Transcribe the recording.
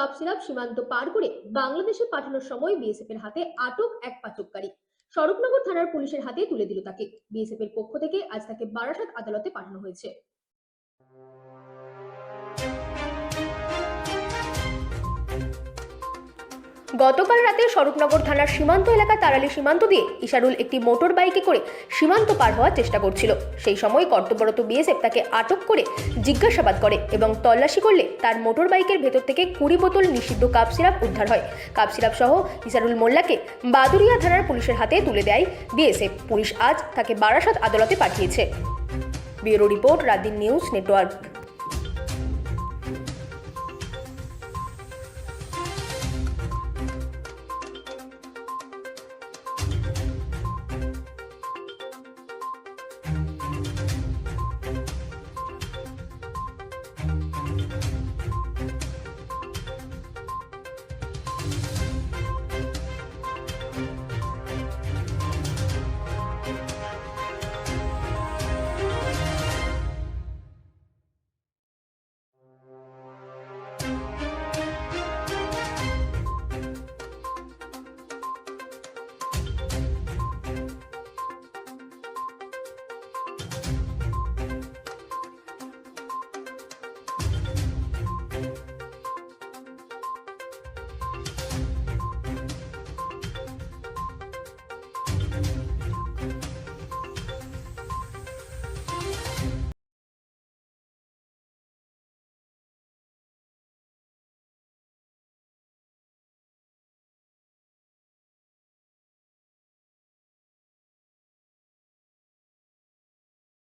Cough syrup সীমান্ত পার করে বাংলাদেশে পাঠানোর সময় বিএসএফ এর হাতে আটক এক পাচারকারী। স্বরূপনগর থানার পুলিশের হাতে তুলে দিল তাকে। বিএসএফ এর পক্ষ থেকে আজ তাকে বারাসাত আদালতে পাঠানো হয়েছে। গতকাল রাতে স্বরূপনগর থানার সীমান্ত এলাকা তারালি সীমান্ত দিয়ে ইশারুল একটি মোটর বাইকে করে সীমান্ত পার হওয়ার চেষ্টা করছিল। সেই সময় কর্তব্যরত বিএসএফ তাকে আটক করে জিজ্ঞাসাবাদ করে এবং তল্লাশি করলে তার মোটর বাইকের ভেতর থেকে 20 বোতল নিষিদ্ধ কাপ সিরাপ উদ্ধার হয়। কাপ সিরাপ সহ ইশারুল মোল্লাকে বাদুরিয়া থানার পুলিশের হাতে তুলে দেয় বিএসএফ। পুলিশ আজ তাকে বারাসাত আদালতে পাঠিয়েছে। Bureau report, রাতদিন news network.